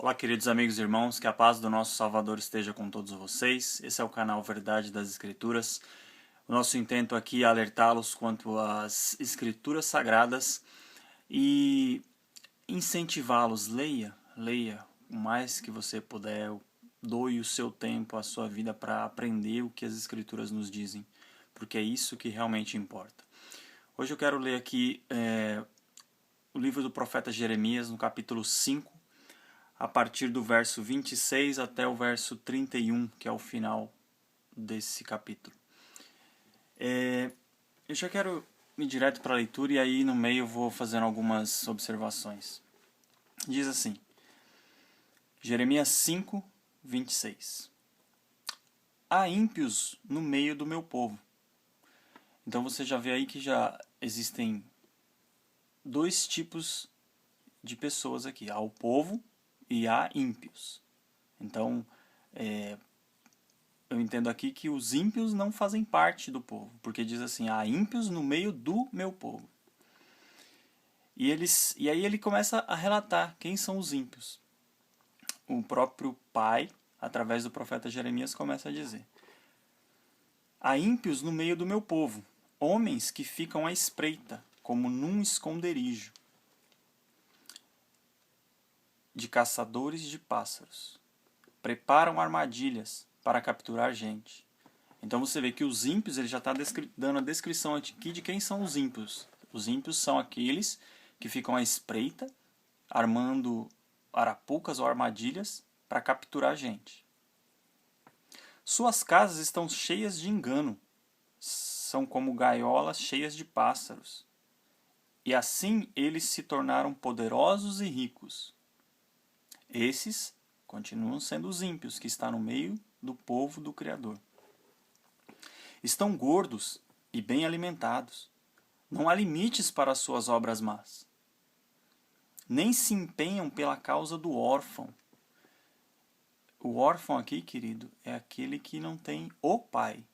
Olá, queridos amigos e irmãos, que a paz do nosso Salvador esteja com todos vocês. Esse é o canal Verdade das Escrituras. O nosso intento aqui é alertá-los quanto às Escrituras Sagradas e incentivá-los. Leia o mais que você puder, doe o seu tempo, a sua vida para aprender o que as Escrituras nos dizem, porque é isso que realmente importa. Hoje eu quero ler aqui o livro do profeta Jeremias, no capítulo 5, a partir do verso 26 até o verso 31, que é o final desse capítulo. Eu já quero ir direto para a leitura e aí no meio eu vou fazendo algumas observações. Diz assim, Jeremias 5, 26. Há ímpios no meio do meu povo. Então você já vê aí que já existem dois tipos de pessoas aqui. Há o povo e há ímpios. Então, eu entendo aqui que os ímpios não fazem parte do povo, porque diz assim, há ímpios no meio do meu povo. E aí ele começa a relatar quem são os ímpios. O próprio pai, através do profeta Jeremias, começa a dizer: há ímpios no meio do meu povo, homens que ficam à espreita, como num esconderijo, de caçadores de pássaros. Preparam armadilhas para capturar gente. Então você vê que os ímpios, ele já está dando a descrição aqui de quem são os ímpios. Os ímpios são aqueles que ficam à espreita, armando arapucas ou armadilhas para capturar gente. Suas casas estão cheias de engano, são como gaiolas cheias de pássaros. E assim eles se tornaram poderosos e ricos. Esses continuam sendo os ímpios que estão no meio do povo do Criador. Estão gordos e bem alimentados. Não há limites para as suas obras más. Nem se empenham pela causa do órfão. O órfão aqui, querido, é aquele que não tem o pai.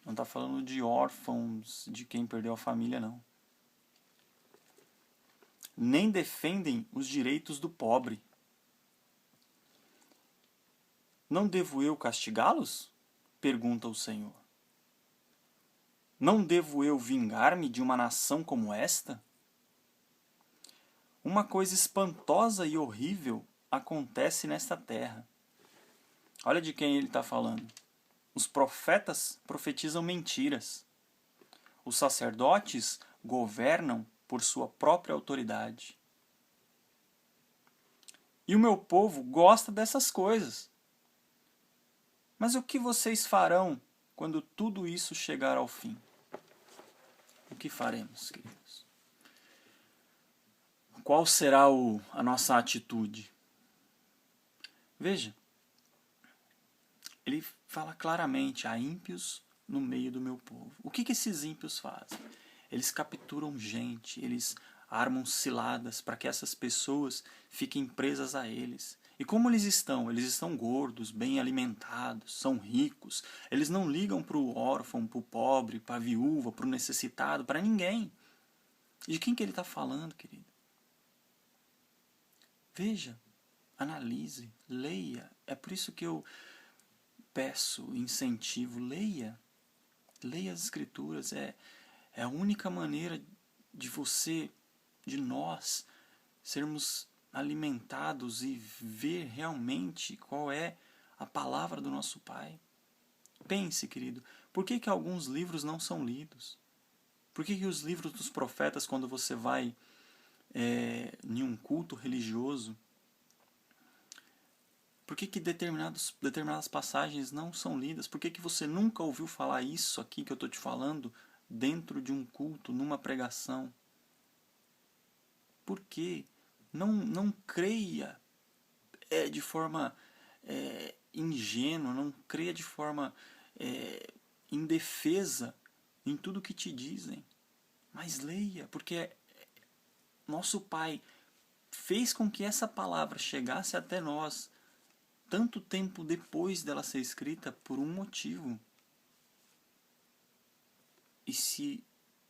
Não está falando de órfãos, de quem perdeu a família, não. Nem defendem os direitos do pobre. Não devo eu castigá-los? Pergunta o Senhor. Não devo eu vingar-me de uma nação como esta? Uma coisa espantosa e horrível acontece nesta terra. Olha de quem ele está falando. Os profetas profetizam mentiras. Os sacerdotes governam por sua própria autoridade. E o meu povo gosta dessas coisas. Mas o que vocês farão quando tudo isso chegar ao fim? O que faremos, queridos? Qual será a nossa atitude? Veja, ele fala claramente, há ímpios no meio do meu povo. O que esses ímpios fazem? Eles capturam gente, eles armam ciladas para que essas pessoas fiquem presas a eles. E como eles estão? Eles estão gordos, bem alimentados, são ricos. Eles não ligam para o órfão, para o pobre, para a viúva, para o necessitado, para ninguém. De quem que ele está falando, querido? Veja, analise, leia. É por isso que eu peço, incentivo, leia. Leia as Escrituras. É a única maneira de você, de nós, sermos alimentados e ver realmente qual é a palavra do nosso Pai. Pense, querido, por que alguns livros não são lidos? Por que os livros dos profetas, quando você vai em um culto religioso, por que determinadas passagens não são lidas? Por que você nunca ouviu falar isso aqui que eu estou te falando dentro de um culto, numa pregação? Por quê? Não creia de forma ingênua, não creia de forma indefesa em tudo que te dizem. Mas leia, porque nosso Pai fez com que essa palavra chegasse até nós tanto tempo depois dela ser escrita por um motivo. E se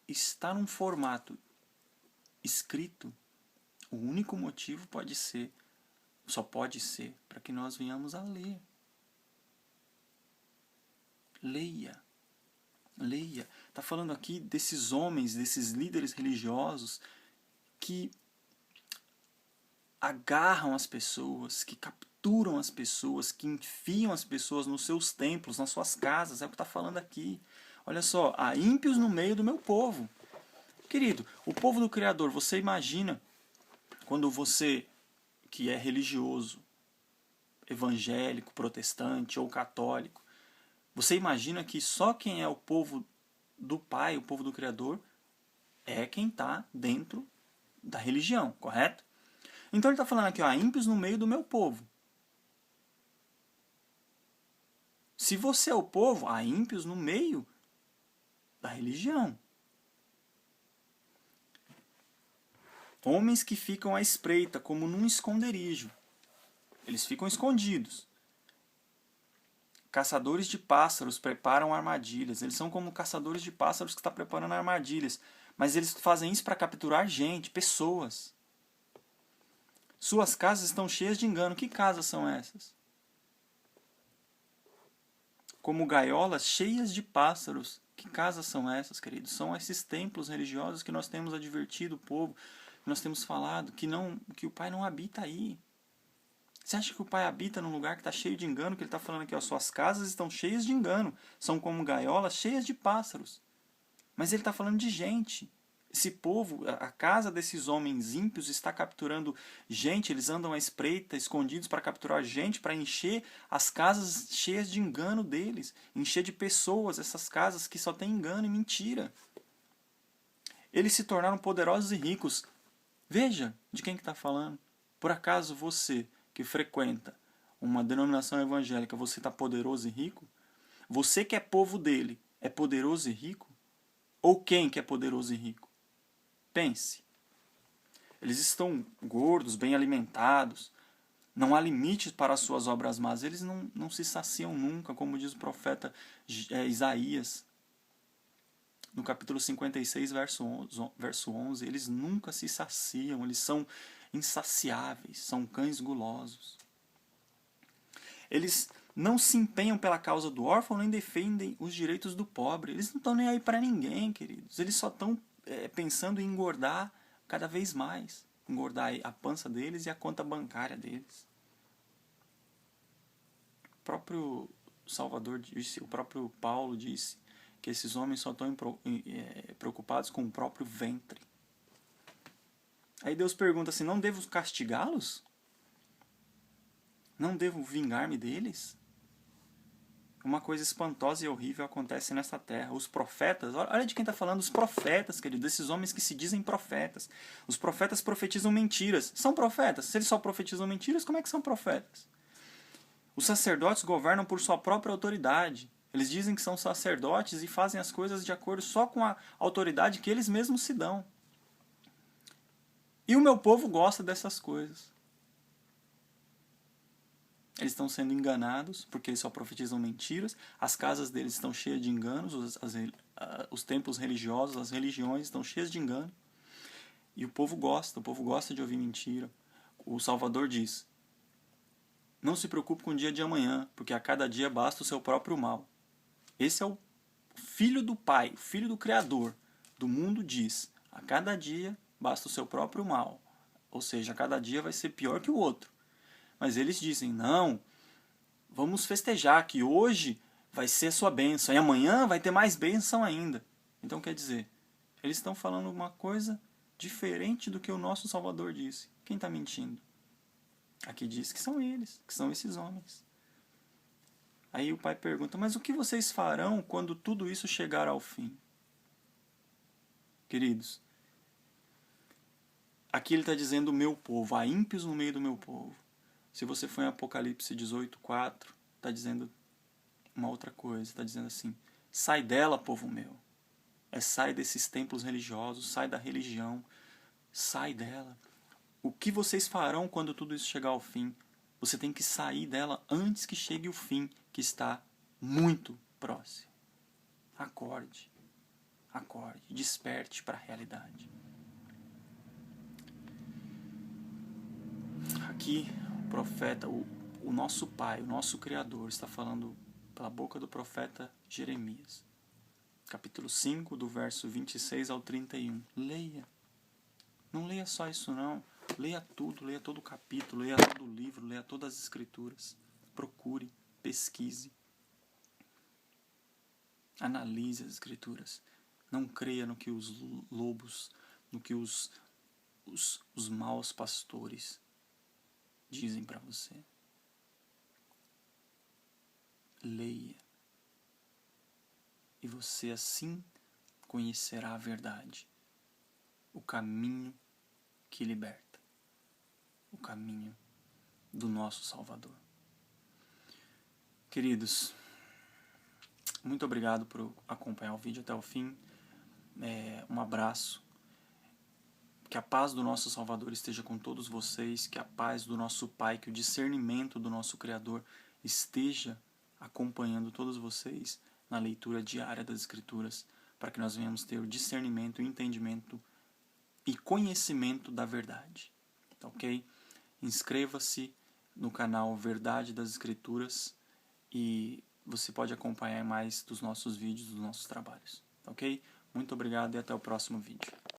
está num formato escrito, o único motivo pode ser Só pode ser para que nós venhamos a ler. Leia. Leia. Está falando aqui desses homens, desses líderes religiosos que agarram as pessoas, que capturam as pessoas, que enfiam as pessoas nos seus templos, nas suas casas. É o que está falando aqui. Olha só, há ímpios no meio do meu povo. Querido, o povo do Criador, você imagina quando você, que é religioso, evangélico, protestante ou católico, você imagina que só quem é o povo do Pai, o povo do Criador, é quem está dentro da religião, correto? Então ele está falando aqui, ó, ímpios no meio do meu povo. Se você é o povo, há ímpios no meio da religião. Homens que ficam à espreita, como num esconderijo. Eles ficam escondidos. Caçadores de pássaros preparam armadilhas. Eles são como caçadores de pássaros que estão preparando armadilhas. Mas eles fazem isso para capturar gente, pessoas. Suas casas estão cheias de engano. Que casas são essas? Como gaiolas cheias de pássaros. Que casas são essas, queridos? São esses templos religiosos que nós temos advertido o povo, que nós temos falado, que o Pai não habita aí. Você acha que o Pai habita num lugar que está cheio de engano? Que ele está falando aqui, ó, suas casas estão cheias de engano. São como gaiolas cheias de pássaros. Mas ele está falando de gente. Esse povo, a casa desses homens ímpios está capturando gente. Eles andam à espreita, escondidos para capturar gente, para encher as casas cheias de engano deles. Encher de pessoas essas casas que só tem engano e mentira. Eles se tornaram poderosos e ricos. Veja de quem que está falando. Por acaso você que frequenta uma denominação evangélica, você está poderoso e rico? Você que é povo dele, é poderoso e rico? Ou quem que é poderoso e rico? Pense. Eles estão gordos, bem alimentados. Não há limites para as suas obras más. Eles não se saciam nunca, como diz o profeta Isaías. No capítulo 56, verso 11, eles nunca se saciam, eles são insaciáveis, são cães gulosos. Eles não se empenham pela causa do órfão, nem defendem os direitos do pobre. Eles não estão nem aí para ninguém, queridos. Eles só estão pensando em engordar cada vez mais. Engordar a pança deles e a conta bancária deles. O próprio Salvador disse, o próprio Paulo disse, que esses homens só estão preocupados com o próprio ventre. Aí Deus pergunta assim, não devo castigá-los? Não devo vingar-me deles? Uma coisa espantosa e horrível acontece nessa terra. Os profetas, olha de quem está falando, os profetas, querido, desses homens que se dizem profetas. Os profetas profetizam mentiras. São profetas? Se eles só profetizam mentiras, como é que são profetas? Os sacerdotes governam por sua própria autoridade. Eles dizem que são sacerdotes e fazem as coisas de acordo só com a autoridade que eles mesmos se dão. E o meu povo gosta dessas coisas. Eles estão sendo enganados, porque eles só profetizam mentiras. As casas deles estão cheias de enganos. Os templos religiosos, as religiões estão cheias de engano. E o povo gosta de ouvir mentira. O Salvador diz, não se preocupe com o dia de amanhã, porque a cada dia basta o seu próprio mal. Esse é o Filho do Pai, o Filho do Criador do mundo diz, a cada dia basta o seu próprio mal. Ou seja, a cada dia vai ser pior que o outro. Mas eles dizem, não, vamos festejar que hoje vai ser a sua bênção e amanhã vai ter mais bênção ainda. Então quer dizer, eles estão falando uma coisa diferente do que o nosso Salvador disse. Quem está mentindo? Aqui diz que são eles, que são esses homens. Aí o pai pergunta, mas o que vocês farão quando tudo isso chegar ao fim? Queridos, aqui ele está dizendo o meu povo, há ímpios no meio do meu povo. Se você for em Apocalipse 18:4, está dizendo uma outra coisa, está dizendo assim, sai dela, povo meu. Sai desses templos religiosos, sai da religião, sai dela. O que vocês farão quando tudo isso chegar ao fim? Você tem que sair dela antes que chegue o fim, que está muito próximo. Acorde, desperte para a realidade. Aqui profeta, o nosso Pai, o nosso Criador, está falando pela boca do profeta Jeremias. Capítulo 5, do verso 26 ao 31. Leia. Não leia só isso não. Leia tudo, leia todo o capítulo, leia todo o livro, leia todas as escrituras. Procure, pesquise. Analise as escrituras. Não creia no que os lobos, no que os maus pastores dizem para você. Leia. E você assim conhecerá a verdade. O caminho que liberta. O caminho do nosso Salvador. Queridos, muito obrigado por acompanhar o vídeo até o fim. Um abraço. Que a paz do nosso Salvador esteja com todos vocês. Que a paz do nosso Pai, que o discernimento do nosso Criador esteja acompanhando todos vocês na leitura diária das Escrituras, para que nós venhamos ter o discernimento, o entendimento e conhecimento da verdade. Ok? Inscreva-se no canal Verdade das Escrituras e você pode acompanhar mais dos nossos vídeos, dos nossos trabalhos. Ok? Muito obrigado e até o próximo vídeo.